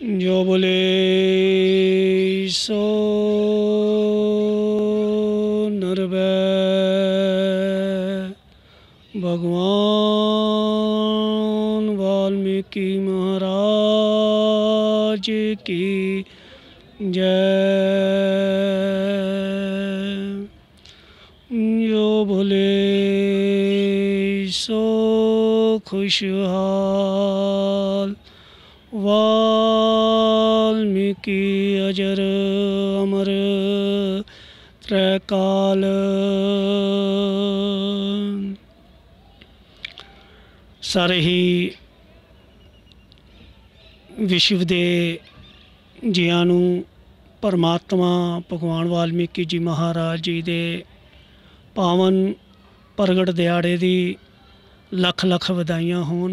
जो बोले सो नरवै भगवान वाल्मीकि महाराज की जय। जो बोले सो खुशहाल वाल्मीकि अजर अमर त्रैकाल। सारे ही विश्व दे जियां नूं परमात्मा भगवान वाल्मीकि जी महाराज जी दे पावन प्रगट दिहाड़े दी लख लख वधाइयां होन।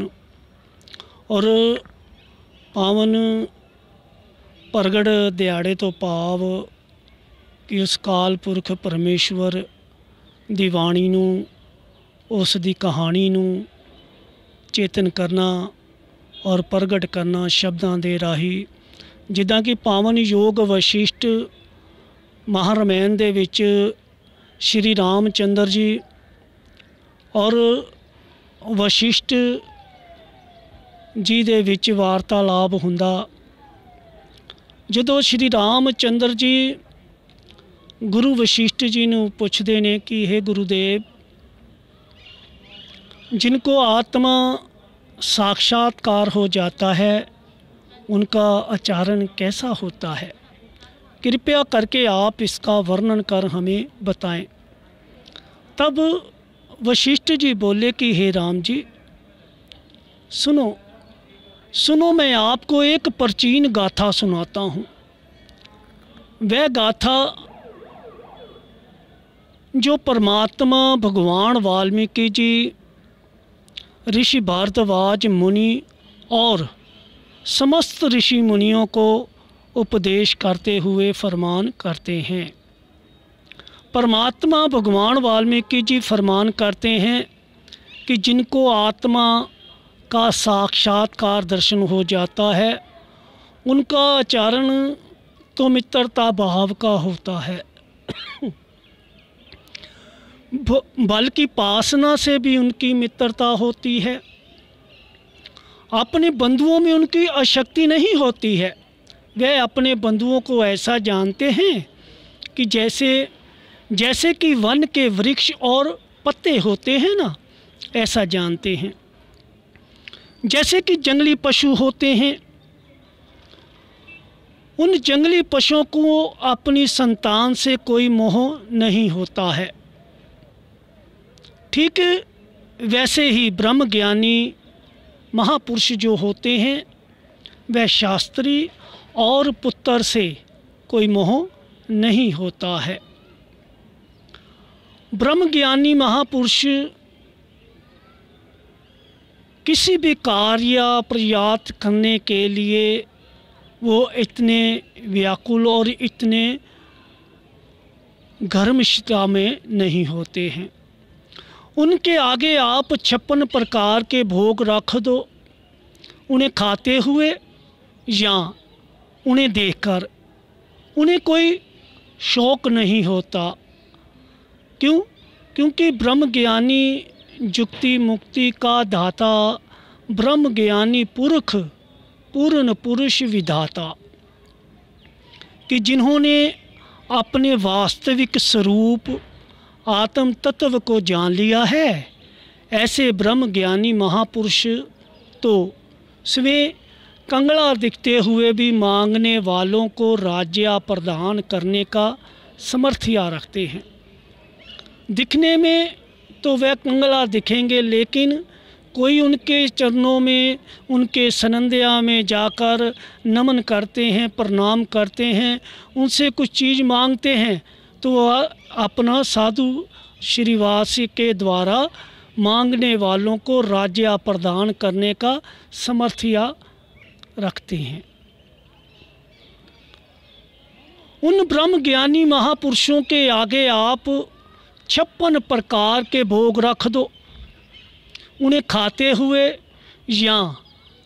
और पावन प्रगट दिहाड़े तो भाव कि उस काल पुरख परमेश्वर दी वाणी नूं, उस दी कहानी नूं चेतन करना और प्रगट करना शब्दां दे राही। जिद्दां कि पावन योग वशिष्ठ महारामायण दे विच श्री रामचंद्र जी और वशिष्ठ जी दे विच वार्तालाप हुंदा। जदों श्री रामचंद्र जी गुरु वशिष्ठ जी नूं पुछदे ने कि हे गुरुदेव, जिनको आत्मा साक्षात्कार हो जाता है उनका आचरण कैसा होता है, कृपया करके आप इसका वर्णन कर हमें बताएं। तब वशिष्ठ जी बोले कि हे राम जी, सुनो सुनो, मैं आपको एक प्राचीन गाथा सुनाता हूँ। वह गाथा जो परमात्मा भगवान वाल्मीकि जी ऋषि भारद्वाज मुनि और समस्त ऋषि मुनियों को उपदेश करते हुए फरमान करते हैं। परमात्मा भगवान वाल्मीकि जी फरमान करते हैं कि जिनको आत्मा का साक्षात्कार दर्शन हो जाता है उनका आचरण तो मित्रता भाव का होता है, बल्कि पासना से भी उनकी मित्रता होती है। अपने बंधुओं में उनकी आसक्ति नहीं होती है। वे अपने बंधुओं को ऐसा जानते हैं कि जैसे कि वन के वृक्ष और पत्ते होते हैं ना, ऐसा जानते हैं। जैसे कि जंगली पशु होते हैं, उन जंगली पशुओं को अपनी संतान से कोई मोह नहीं होता है। ठीक वैसे ही ब्रह्म ज्ञानी महापुरुष जो होते हैं वह शास्त्री और पुत्र से कोई मोह नहीं होता है। ब्रह्म ज्ञानी महापुरुष किसी भी कार्य प्रयात करने के लिए वो इतने व्याकुल और इतने घर्मशिता में नहीं होते हैं। उनके आगे आप 56 प्रकार के भोग रख दो, उन्हें खाते हुए या उन्हें देखकर उन्हें कोई शौक नहीं होता। क्यों? क्योंकि ब्रह्म ज्ञानी जुक्ति मुक्ति का दाता, ब्रह्म ज्ञानी पुरख पूर्ण पुरुष विधाता, कि जिन्होंने अपने वास्तविक स्वरूप आत्म तत्व को जान लिया है, ऐसे ब्रह्म ज्ञानी महापुरुष तो स्वयं कंगला दिखते हुए भी मांगने वालों को राज्य प्रदान करने का सामर्थ्य रखते हैं। दिखने में तो वह कंगला दिखेंगे, लेकिन कोई उनके चरणों में, उनके सनंदिया में जाकर नमन करते हैं, प्रणाम करते हैं, उनसे कुछ चीज़ मांगते हैं तो वह अपना साधु श्रीवास के द्वारा मांगने वालों को राज्य प्रदान करने का सामर्थ्य रखते हैं। उन ब्रह्म ज्ञानी महापुरुषों के आगे आप 56 प्रकार के भोग रख दो, उन्हें खाते हुए या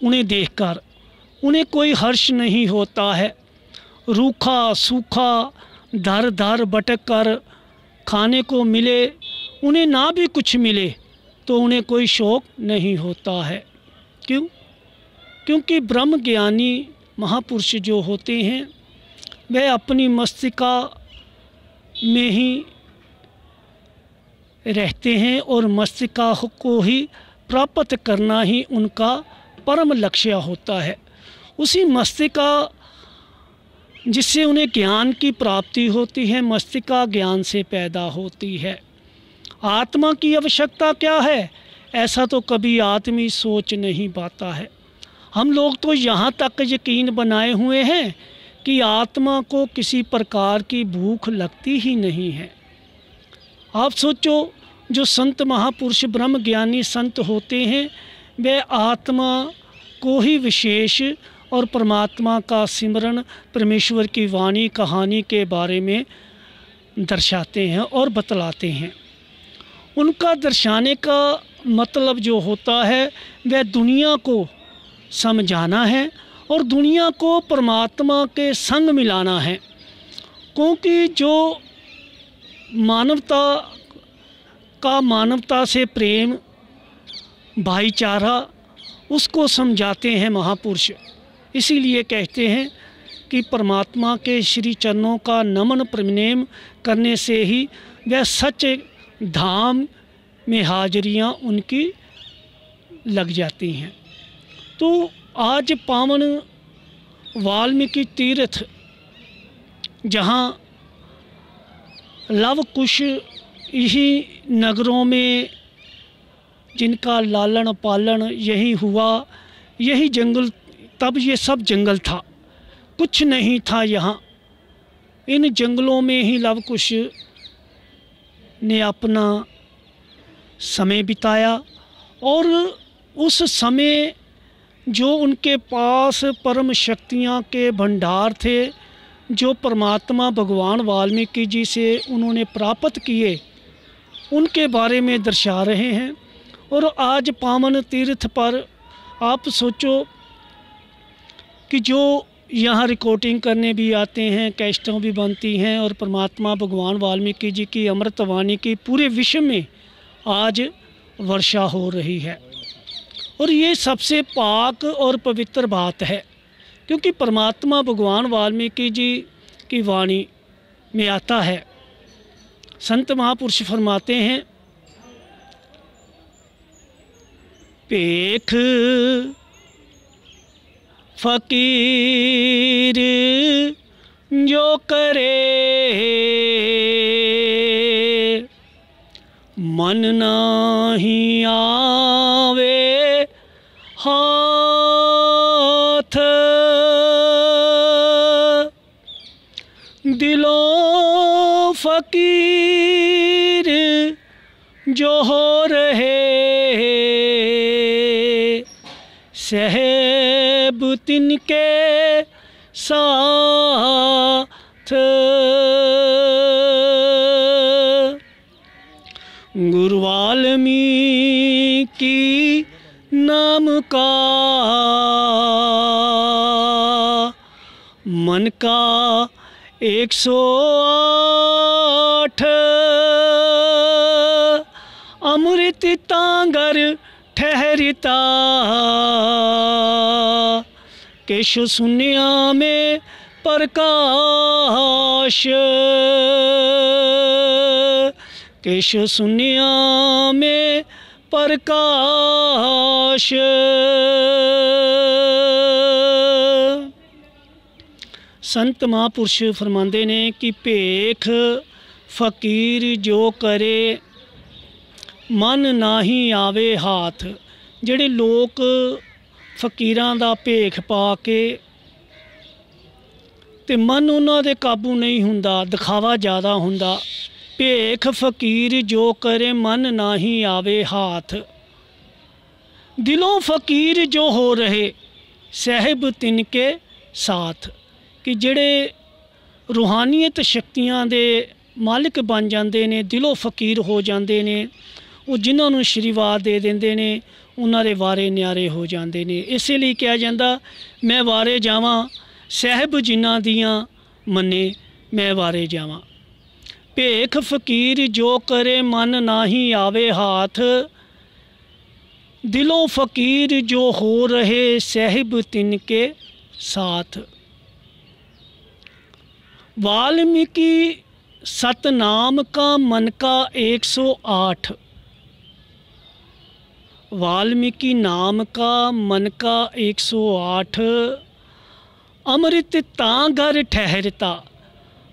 उन्हें देखकर उन्हें कोई हर्ष नहीं होता है। रूखा सूखा दर दर भटक कर खाने को मिले, उन्हें ना भी कुछ मिले तो उन्हें कोई शौक नहीं होता है। क्यों? क्योंकि ब्रह्म ज्ञानी महापुरुष जो होते हैं वह अपनी मस्तिका में ही रहते हैं और मस्तिका को ही प्राप्त करना ही उनका परम लक्ष्य होता है। उसी मस्तिका जिससे उन्हें ज्ञान की प्राप्ति होती है, मस्तिका ज्ञान से पैदा होती है। आत्मा की आवश्यकता क्या है, ऐसा तो कभी आदमी सोच नहीं पाता है। हम लोग तो यहाँ तक यकीन बनाए हुए हैं कि आत्मा को किसी प्रकार की भूख लगती ही नहीं है। आप सोचो, जो संत महापुरुष ब्रह्म ज्ञानी संत होते हैं वे आत्मा को ही विशेष और परमात्मा का सिमरन, परमेश्वर की वाणी कहानी के बारे में दर्शाते हैं और बतलाते हैं। उनका दर्शाने का मतलब जो होता है वह दुनिया को समझाना है और दुनिया को परमात्मा के संग मिलाना है। क्योंकि जो मानवता का, मानवता से प्रेम, भाईचारा, उसको समझाते हैं महापुरुष। इसीलिए कहते हैं कि परमात्मा के श्री चरणों का नमन प्रेम करने से ही वह सच धाम में हाजिरियाँ उनकी लग जाती हैं। तो आज पावन वाल्मीकि तीर्थ, जहाँ लव कुश यही नगरों में जिनका लालन पालन यही हुआ, यही जंगल, तब ये सब जंगल था, कुछ नहीं था यहाँ। इन जंगलों में ही लव कुश ने अपना समय बिताया और उस समय जो उनके पास परम शक्तियाँ के भंडार थे, जो परमात्मा भगवान वाल्मीकि जी से उन्होंने प्राप्त किए, उनके बारे में दर्शा रहे हैं। और आज पावन तीर्थ पर आप सोचो कि जो यहाँ रिकॉर्डिंग करने भी आते हैं, कैसेटें भी बनती हैं और परमात्मा भगवान वाल्मीकि जी की अमृतवाणी की पूरे विश्व में आज वर्षा हो रही है। और ये सबसे पाक और पवित्र बात है, क्योंकि परमात्मा भगवान वाल्मीकि जी की वाणी में आता है। संत महापुरुष फरमाते हैं, पेख फकीर जो करे मन नाही आवे हाथ, दिलों फकीर जो हो रहे सहब तिनके साथ। गुरु वाल्मीकि नाम का मन का 108 अमृत तांगर ठहरता, केश सुनिया में प्रकाश, केश सुनिया में प्रकाश। संत महापुरुष फरमाते ने कि भेख फकीर जो करे मन नाही आवे हाथ। ਜਿਹੜੇ ਲੋਕ ਫਕੀਰਾਂ ਦਾ ਭੇਖ ਪਾ ਕੇ ਤੇ ਮਨ ਉਹਨਾਂ ਦੇ ਕਾਬੂ ਨਹੀਂ ਹੁੰਦਾ, ਦਿਖਾਵਾ ਜ਼ਿਆਦਾ ਹੁੰਦਾ। ਭੇਖ ਫਕੀਰ ਜੋ करे मन नाही आवे हाथ, दिलों फकीर जो हो रहे साहिब तिनके साथ। कि ਜਿਹੜੇ रूहानियत शक्तियां ਦੇ मालिक बन जाते ने, दिलों फकीर हो जाते ने, ਉਹ ਜਿਨ੍ਹਾਂ ਨੂੰ ਆਸ਼ੀਰਵਾਦ ਦੇ ਦਿੰਦੇ ਨੇ ਉਹਨਾਂ ਦੇ ਵਾਰੇ ਨਿਆਰੇ ਹੋ ਜਾਂਦੇ ਨੇ। ਇਸੇ ਲਈ ਕਿਹਾ ਜਾਂਦਾ, ਮੈਂ ਵਾਰੇ ਜਾਵਾਂ ਸਾਹਿਬ ਜਿਨ੍ਹਾਂ ਦੀਆਂ ਮੰਨੇ, ਮੈਂ ਵਾਰੇ ਜਾਵਾਂ। ਭੇਖ ਫਕੀਰ ਜੋ ਕਰੇ ਮਨ ਨਾਹੀ ਆਵੇ ਹਾਥ, दिलों फ़कीर जो हो रहे साहिब तिनके साथ। वाल्मीकि सतनाम का मन का 108। वाल्मीकि नाम का मन का 108। अमृत तां घर ठहरता,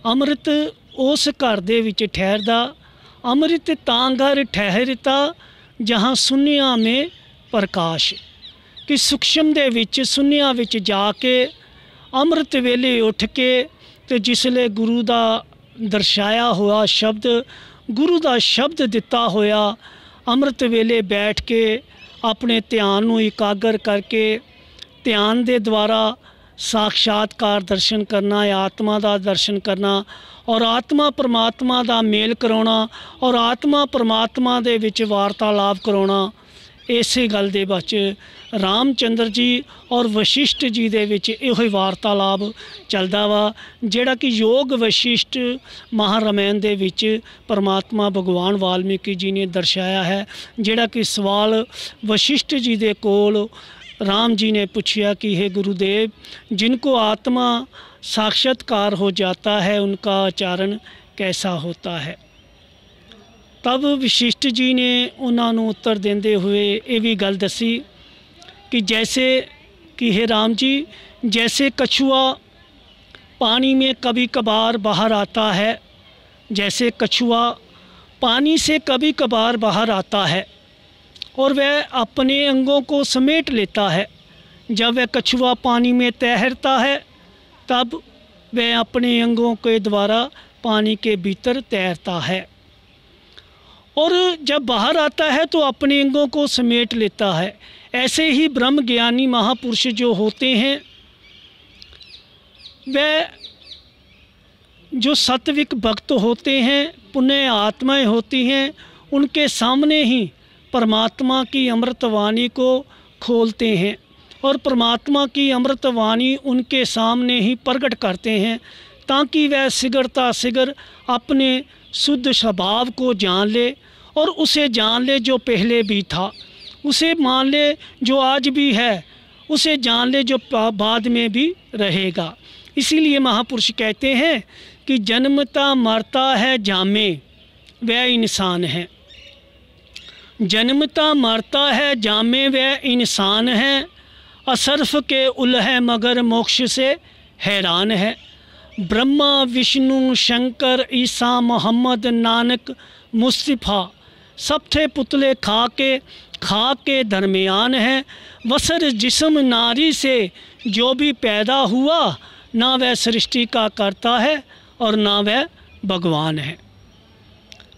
अमृत उस घर दे विच ठहरदा। अमृत तां घर ठहरता जहाँ सुनिया में प्रकाश। कि सूक्ष्म दे विच सुनिया विच जाके अमृत वेले उठ के ते जिसले गुरु दा दर्शाया हुआ शब्द, गुरु दा शब्द दिता होया, अमृत वेले बैठ के अपने ध्यान नूं इकागर करके ध्यान दे द्वारा साक्षात्कार दर्शन करना है, आत्मा दा दर्शन करना और आत्मा परमात्मा दा मेल कराउणा और आत्मा परमात्मा दे विच वार्तालाप कराउणा। इसे गल दे विच रामचंद्र जी और वशिष्ठ जी दे विच इहो वार्तालाप चलदा वा, जिहड़ा कि योग वशिष्ठ महारामायण दे विच परमात्मा भगवान वाल्मीकि जी ने दर्शाया है। जिहड़ा कि सवाल वशिष्ठ जी दे कोल राम जी ने पूछा कि हे गुरुदेव, जिनको आत्मा साक्षात्कार हो जाता है उनका आचरण कैसा होता है। तब वशिष्ठ जी ने उन्होंने उत्तर देंदे हुए ये भी गल दसी कि जैसे कि हे राम जी, जैसे कछुआ पानी में कभी कभार बाहर आता है, जैसे कछुआ पानी से कभी कभार बाहर आता है और वह अपने अंगों को समेट लेता है। जब वह कछुआ पानी में तैरता है तब वह अपने अंगों के द्वारा पानी के भीतर तैरता है और जब बाहर आता है तो अपने अंगों को समेट लेता है। ऐसे ही ब्रह्म ज्ञानी महापुरुष जो होते हैं, वह जो सात्विक भक्त होते हैं, पुण्य आत्माएं होती हैं, उनके सामने ही परमात्मा की अमृतवाणी को खोलते हैं और परमात्मा की अमृतवाणी उनके सामने ही प्रकट करते हैं, ताकि वह सिगरता सिगर अपने शुद्ध स्वभाव को जान ले और उसे जान ले जो पहले भी था, उसे मान ले जो आज भी है, उसे जान ले जो बाद में भी रहेगा। इसीलिए महापुरुष कहते हैं कि जन्मता मरता है जामे वह इंसान है, जन्मता मरता है जामे वह इंसान है, असरफ के उल है मगर मोक्ष से हैरान है। ब्रह्मा विष्णु शंकर ईसा मोहम्मद नानक मुस्तफ़ा सब थे पुतले खा के दरमियान है। वसर जिस्म नारी से जो भी पैदा हुआ, ना वह सृष्टि का करता है और ना वह भगवान है।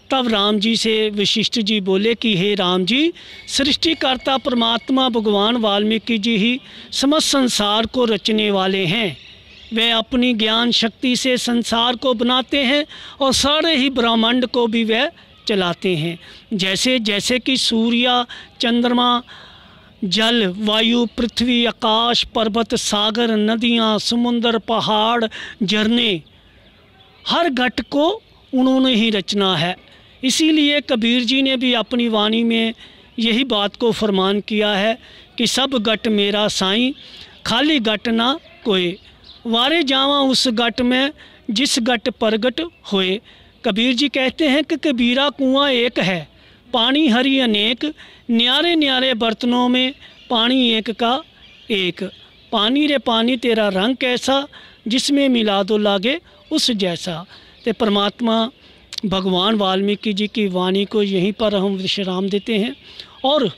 तब राम जी से वशिष्ठ जी बोले कि हे राम जी, सृष्टिकर्ता परमात्मा भगवान वाल्मीकि जी ही समस्त संसार को रचने वाले हैं। वे अपनी ज्ञान शक्ति से संसार को बनाते हैं और सारे ही ब्रह्मांड को भी वे चलाते हैं। जैसे जैसे कि सूर्य, चंद्रमा, जल, वायु, पृथ्वी, आकाश, पर्वत, सागर, नदियाँ, समुंदर, पहाड़, झरने, हर घट को उन्होंने ही रचना है। इसीलिए कबीर जी ने भी अपनी वाणी में यही बात को फरमान किया है कि सब घट मेरा साईं, खाली घट ना कोई, वारे जावा उस घट में जिस घट प्रगट होए। कबीर जी कहते हैं कि कबीरा कुआं एक है, पानी हरी अनेक, न्यारे न्यारे बर्तनों में पानी एक का एक। पानी रे पानी तेरा रंग कैसा, जिसमें मिला दो लागे उस जैसा। तो परमात्मा भगवान वाल्मीकि जी की वाणी को यहीं पर हम विश्राम देते हैं और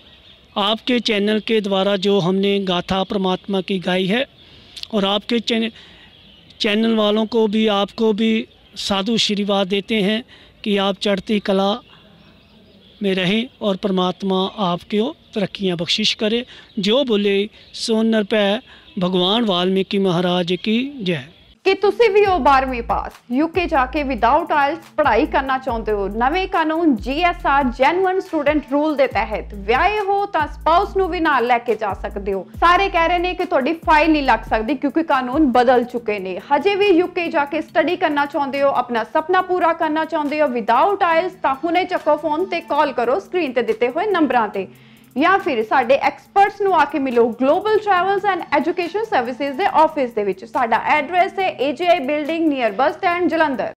आपके चैनल के द्वारा जो हमने गाथा परमात्मा की गाई है, और आपके चैनल वालों को भी, आपको भी साधु आशीर्वाद देते हैं कि आप चढ़ती कला में रहें और परमात्मा आपको तरक्कियाँ बख्शिश करे। जो बोले सो नर पै। भगवान वाल्मीकि महाराज की जय। कि तुसी भी हो 12वीं पास यूके जाके विदाउट आइल्स पढ़ाई करना चाहते हो। नवे कानून GSR जेन्युइन स्टूडेंट रूल के तहत व्याहे हो तो स्पाउस नू भी नाल लेके जा सकते हो। सारे कह रहे हैं कि तुहाडी फाइल नहीं लग सकती क्योंकि कानून बदल चुके ने। हजे भी यूके जाके स्टडी करना चाहते हो, अपना सपना पूरा करना चाहते हो विदाउट आइल्स, तो हुणे चको फोन ते कॉल करो स्क्रीन ते दिते हुए नंबरां ते, या फिर साडे एक्सपर्ट्स ਨੂੰ ਆ ਕੇ ਮਿਲੋ global travels and education services ਦੇ ਆਫਿਸ ਦੇ ਵਿੱਚ। ਸਾਡਾ ਐਡਰੈਸ ਹੈ AGI building near bus stand Jalandhar.